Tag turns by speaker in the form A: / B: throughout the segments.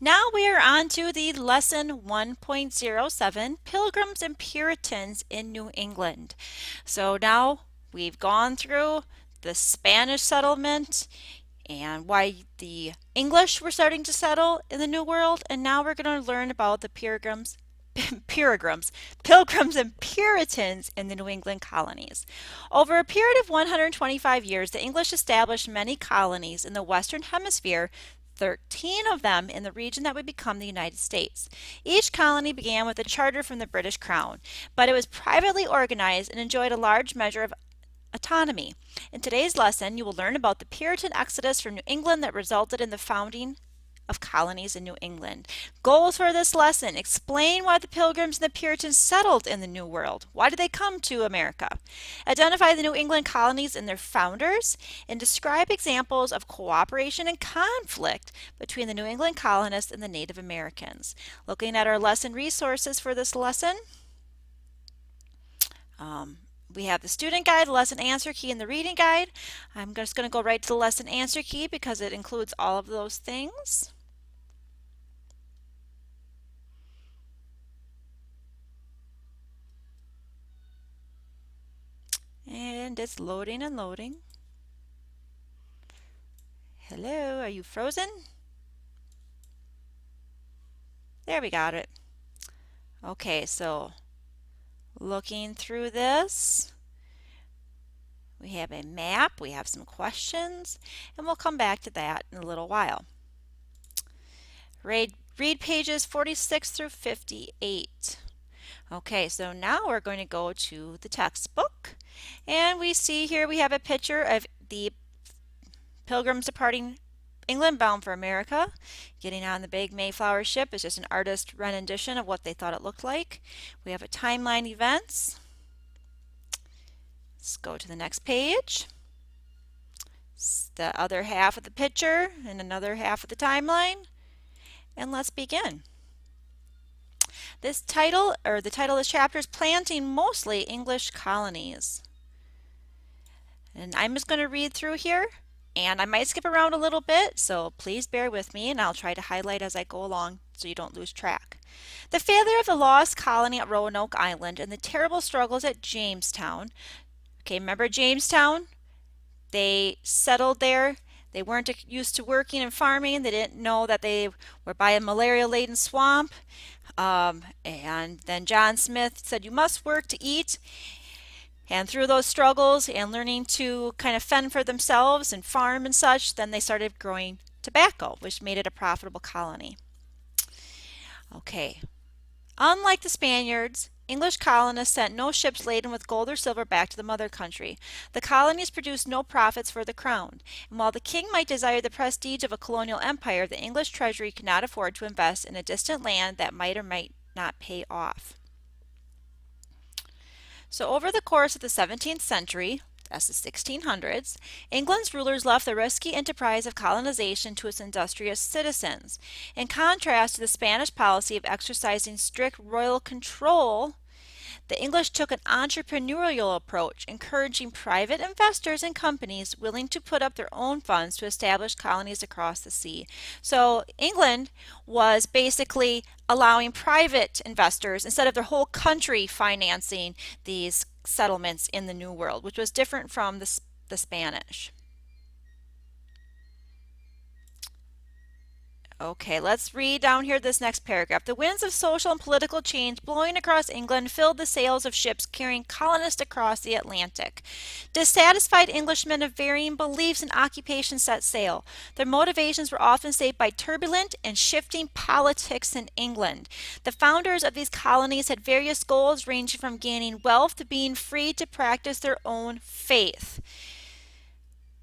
A: Now we are on to the lesson 1.07, Pilgrims and Puritans in New England. So now we've gone through the Spanish settlement and why the English were starting to settle in the New World, and now we're going to learn about the Pilgrims and Puritans in the New England colonies. Over a period of 125 years, the English established many colonies in the Western Hemisphere, 13 of them in the region that would become the United States. Each colony began with a charter from the British Crown, but it was privately organized and enjoyed a large measure of autonomy. In today's lesson, you will learn about the Puritan exodus from New England that resulted in the founding of colonies in New England. Goals for this lesson: explain why the Pilgrims and the Puritans settled in the New World. Why did they come to America? Identify the New England colonies and their founders, and describe examples of cooperation and conflict between the New England colonists and the Native Americans. Looking at our lesson resources for this lesson, we have the student guide, the lesson answer key, and the reading guide. I'm just going to go right to the lesson answer key because it includes all of those things. And it's loading and loading. Hello, are you frozen? There, we got it. Okay, so looking through this, we have a map, we have some questions, and we'll come back to that in a little while. Read pages 46 through 58. Okay, so now we're going to go to the textbook, and we see here we have a picture of the Pilgrims departing England bound for America. Getting on the big Mayflower ship is just an artist rendition of what they thought it looked like. We have a timeline events. Let's go to the next page. It's the other half of the picture and another half of the timeline. And let's begin. The title of this chapter is Planting Mostly English Colonies. And I'm just going to read through here, and I might skip around a little bit, so please bear with me, and I'll try to highlight as I go along so you don't lose track. The failure of the lost colony at Roanoke Island and the terrible struggles at Jamestown. Okay, remember Jamestown? They settled there. They weren't used to working and farming. They didn't know that they were by a malaria-laden swamp. And then John Smith said, you must work to eat. And through those struggles and learning to kind of fend for themselves and farm and such, then they started growing tobacco, which made it a profitable colony. Okay. Unlike the Spaniards, English colonists sent no ships laden with gold or silver back to the mother country. The colonies produced no profits for the crown, and while the king might desire the prestige of a colonial empire, the English treasury could not afford to invest in a distant land that might or might not pay off. So over the course of the 17th century, that's the 1600s, England's rulers left the risky enterprise of colonization to its industrious citizens. In contrast to the Spanish policy of exercising strict royal control, the English took an entrepreneurial approach, encouraging private investors and companies willing to put up their own funds to establish colonies across the sea. So England was basically allowing private investors, instead of their whole country financing these settlements in the New World, which was different from the Spanish. Okay, let's read down here this next paragraph. The winds of social and political change blowing across England filled the sails of ships carrying colonists across the Atlantic. Dissatisfied Englishmen of varying beliefs and occupations set sail. Their motivations were often shaped by turbulent and shifting politics in England. The founders of these colonies had various goals ranging from gaining wealth to being free to practice their own faith.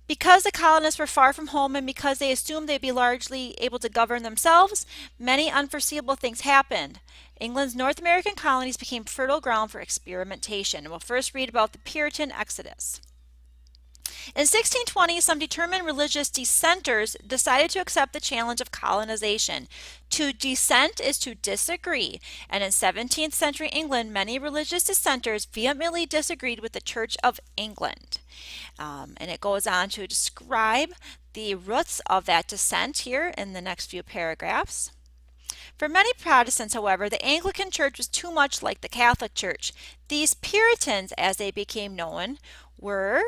A: Because the colonists were far from home and because they assumed they'd be largely able to govern themselves, many unforeseeable things happened. England's North American colonies became fertile ground for experimentation. We'll first read about the Puritan exodus. In 1620, some determined religious dissenters decided to accept the challenge of colonization. To dissent is to disagree, and in 17th century England, many religious dissenters vehemently disagreed with the Church of England. And it goes on to describe the roots of that dissent here in the next few paragraphs. For many Protestants, however, the Anglican Church was too much like the Catholic Church. These Puritans, as they became known, were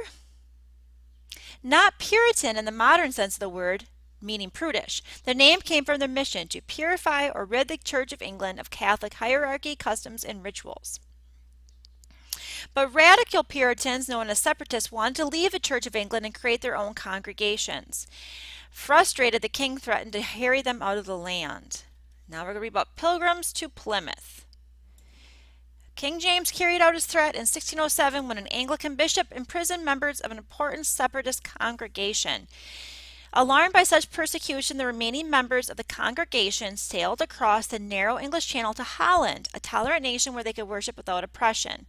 A: not Puritan in the modern sense of the word, meaning prudish. The name came from their mission to purify or rid the Church of England of Catholic hierarchy, customs, and rituals. But radical Puritans, known as separatists, wanted to leave the Church of England and create their own congregations. Frustrated, the king threatened to harry them out of the land. Now we're going to read about Pilgrims to Plymouth. King James carried out his threat in 1607 when an Anglican bishop imprisoned members of an important separatist congregation. Alarmed by such persecution, the remaining members of the congregation sailed across the narrow English Channel to Holland, a tolerant nation where they could worship without oppression.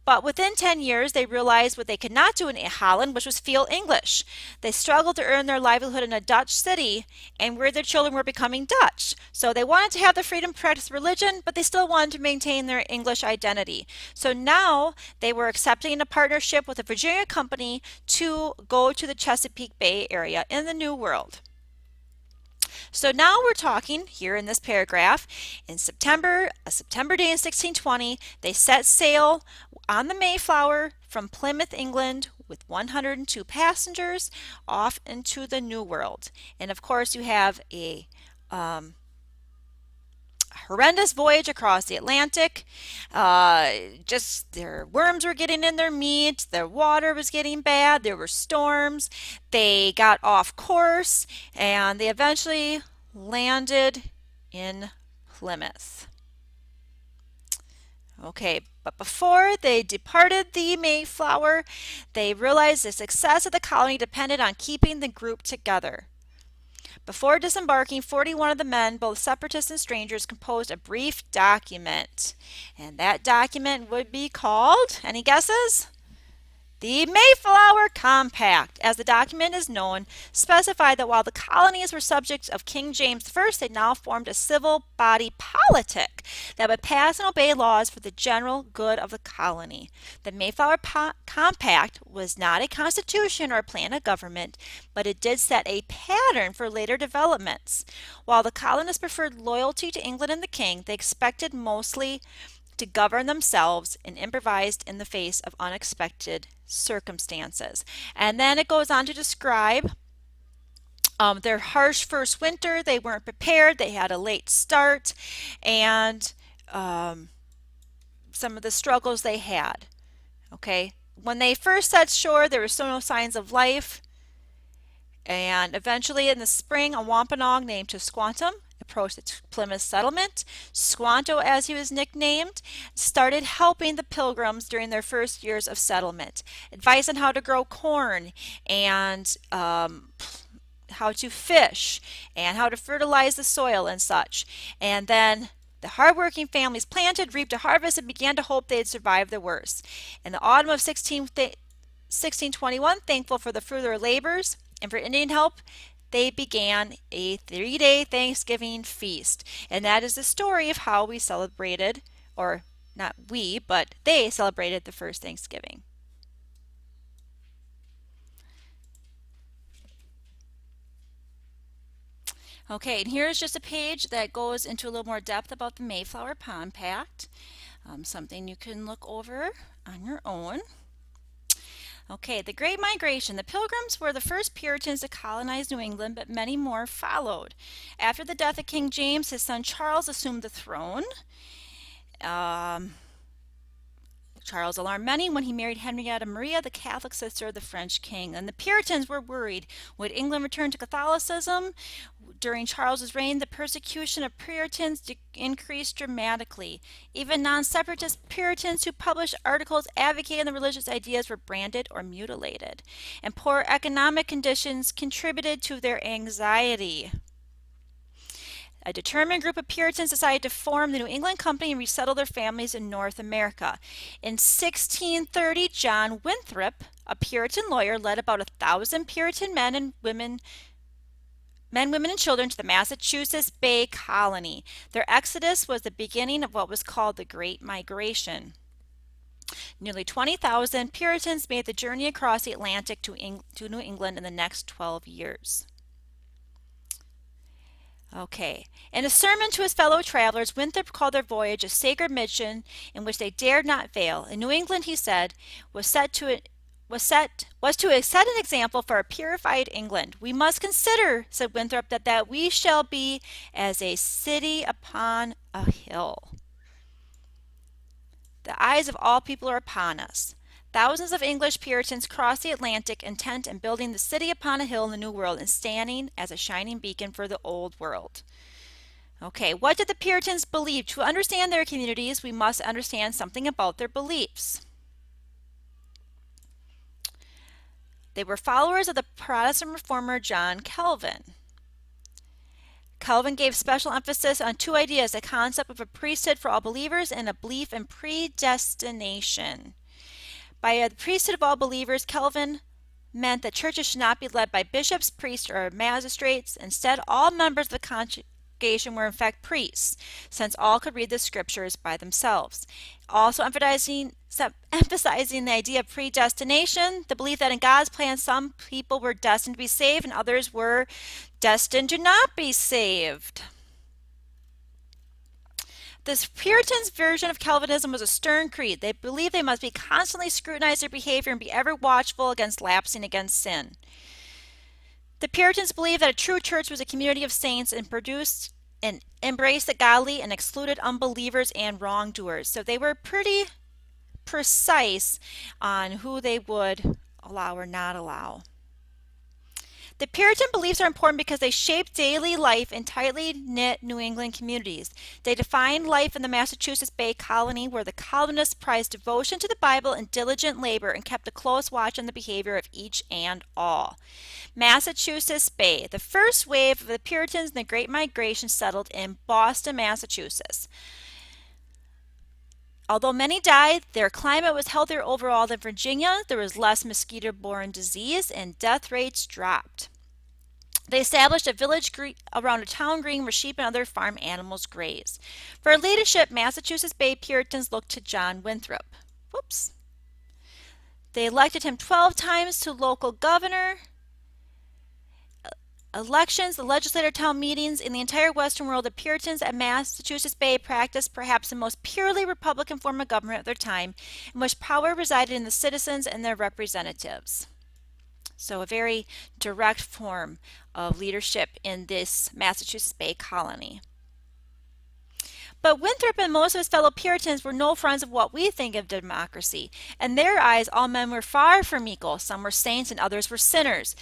A: But within 10 years, they realized what they could not do in Holland, which was feel English. They struggled to earn their livelihood in a Dutch city and where their children were becoming Dutch. So they wanted to have the freedom to practice religion, but they still wanted to maintain their English identity. So now they were accepting a partnership with a Virginia company to go to the Chesapeake Bay area in the New World. So now we're talking here in this paragraph, in September, a September day in 1620, they set sail on the Mayflower from Plymouth, England, with 102 passengers off into the New World. And of course you have a horrendous voyage across the Atlantic. Just their worms were getting in their meat, their water was getting bad, there were storms, they got off course, and they eventually landed in Plymouth. Okay, but before they departed the Mayflower, they realized the success of the colony depended on keeping the group together. Before disembarking, 41 of the men, both separatists and strangers, composed a brief document. And that document would be called, any guesses? The Mayflower Compact, as the document is known, specified that while the colonies were subjects of King James I, they now formed a civil body politic that would pass and obey laws for the general good of the colony. The Mayflower Compact was not a constitution or a plan of government, but it did set a pattern for later developments. While the colonists preferred loyalty to England and the king, they expected mostly to govern themselves and improvised in the face of unexpected circumstances. And then it goes on to describe their harsh first winter. They weren't prepared, they had a late start, and some of the struggles they had. Okay, when they first set shore, there were still no signs of life, and eventually in the spring, a Wampanoag named Tisquantum approached the Plymouth settlement. Squanto, as he was nicknamed, started helping the Pilgrims during their first years of settlement. Advice on how to grow corn and how to fish and how to fertilize the soil and such. And then the hardworking families planted, reaped a harvest, and began to hope they'd survive the worst. In the autumn of 1621, thankful for the fruit of their labors and for Indian help, they began a 3-day Thanksgiving feast. And that is the story of how we celebrated, or not we, but they celebrated the first Thanksgiving. Okay, and here's just a page that goes into a little more depth about the Mayflower Compact, something you can look over on your own. Okay, the Great Migration. The Pilgrims were the first Puritans to colonize New England, but many more followed. After the death of King James, his son Charles assumed the throne. Charles alarmed many when he married Henrietta Maria, the Catholic sister of the French king. And the Puritans were worried. Would England return to Catholicism? During Charles's reign, the persecution of Puritans increased dramatically. Even non-separatist Puritans who published articles advocating the religious ideas were branded or mutilated. And poor economic conditions contributed to their anxiety. A determined group of Puritans decided to form the New England Company and resettle their families in North America. In 1630, John Winthrop, a Puritan lawyer, led about 1,000 Puritan men, women, and children to the Massachusetts Bay Colony. Their exodus was the beginning of what was called the Great Migration. Nearly 20,000 Puritans made the journey across the Atlantic to New England in the next 12 years. Okay. In a sermon to his fellow travelers, Winthrop called their voyage a sacred mission in which they dared not fail. In New England, he said, was to set an example for a purified England. We must consider, said Winthrop, that we shall be as a city upon a hill. The eyes of all people are upon us. Thousands of English Puritans crossed the Atlantic intent in building the city upon a hill in the New World and standing as a shining beacon for the Old World. Okay, what did the Puritans believe? To understand their communities, we must understand something about their beliefs. They were followers of the Protestant reformer John Calvin. Calvin gave special emphasis on two ideas, the concept of a priesthood for all believers and a belief in predestination. By the priesthood of all believers, Calvin meant that churches should not be led by bishops, priests, or magistrates. Instead, all members of the congregation were in fact priests, since all could read the scriptures by themselves. Also emphasizing the idea of predestination, the belief that in God's plan some people were destined to be saved and others were destined to not be saved. The Puritans' version of Calvinism was a stern creed. They believed they must be constantly scrutinize their behavior and be ever watchful against lapsing against sin. The Puritans believed that a true church was a community of saints and produced and embraced the godly and excluded unbelievers and wrongdoers. So they were pretty precise on who they would allow or not allow. The Puritan beliefs are important because they shape daily life in tightly knit New England communities. They defined life in the Massachusetts Bay Colony, where the colonists prized devotion to the Bible and diligent labor and kept a close watch on the behavior of each and all. Massachusetts Bay. The first wave of the Puritans in the Great Migration settled in Boston, Massachusetts. Although many died, their climate was healthier overall than Virginia. There was less mosquito-borne disease and death rates dropped. They established a village around a town green where sheep and other farm animals grazed. For leadership, Massachusetts Bay Puritans looked to John Winthrop. Whoops. They elected him 12 times to local governor. Elections, the legislature town meetings in the entire Western world, the Puritans at Massachusetts Bay practiced perhaps the most purely Republican form of government of their time, in which power resided in the citizens and their representatives. So a very direct form of leadership in this Massachusetts Bay colony. But Winthrop and most of his fellow Puritans were no friends of what we think of democracy. In their eyes, all men were far from equal. Some were saints and others were sinners.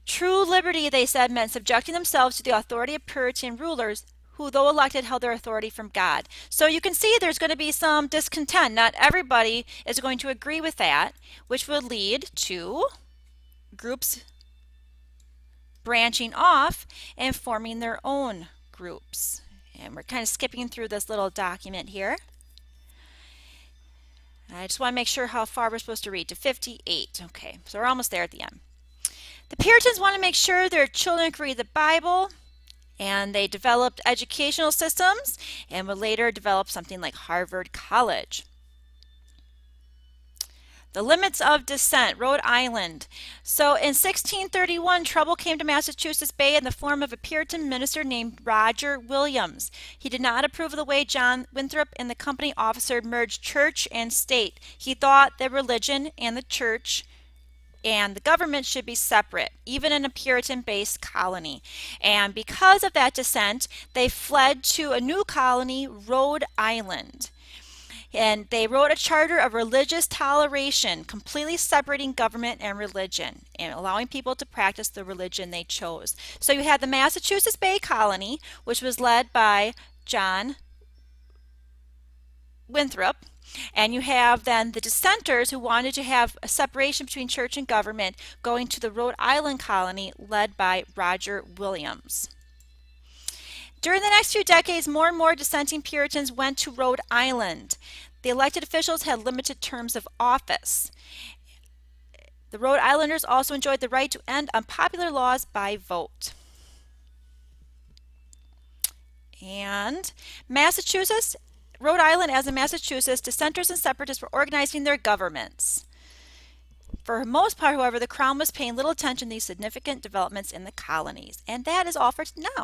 A: True liberty, they said, meant subjecting themselves to the authority of Puritan rulers who, though elected, held their authority from God. So you can see there's going to be some discontent. Not everybody is going to agree with that, which would lead to groups branching off and forming their own groups. And we're kind of skipping through this little document here. I just want to make sure how far we're supposed to read, to 58. Okay, so we're almost there at the end. The Puritans want to make sure their children could read the Bible, and they developed educational systems and would later develop something like Harvard College. The limits of descent, Rhode Island. So in 1631, trouble came to Massachusetts Bay in the form of a Puritan minister named Roger Williams. He did not approve of the way John Winthrop and the company officer merged church and state. He thought that religion and the church and the government should be separate, even in a Puritan-based colony. And because of that dissent, they fled to a new colony, Rhode Island. And they wrote a charter of religious toleration, completely separating government and religion and allowing people to practice the religion they chose. So you had the Massachusetts Bay Colony, which was led by John Winthrop, and you have then the dissenters who wanted to have a separation between church and government going to the Rhode Island colony led by Roger Williams. During the next few decades, more and more dissenting Puritans went to Rhode Island. The elected officials had limited terms of office. The Rhode Islanders also enjoyed the right to end unpopular laws by vote. And Rhode Island, as in Massachusetts, dissenters and separatists were organizing their governments. For the most part, however, the Crown was paying little attention to these significant developments in the colonies. And that is all for now.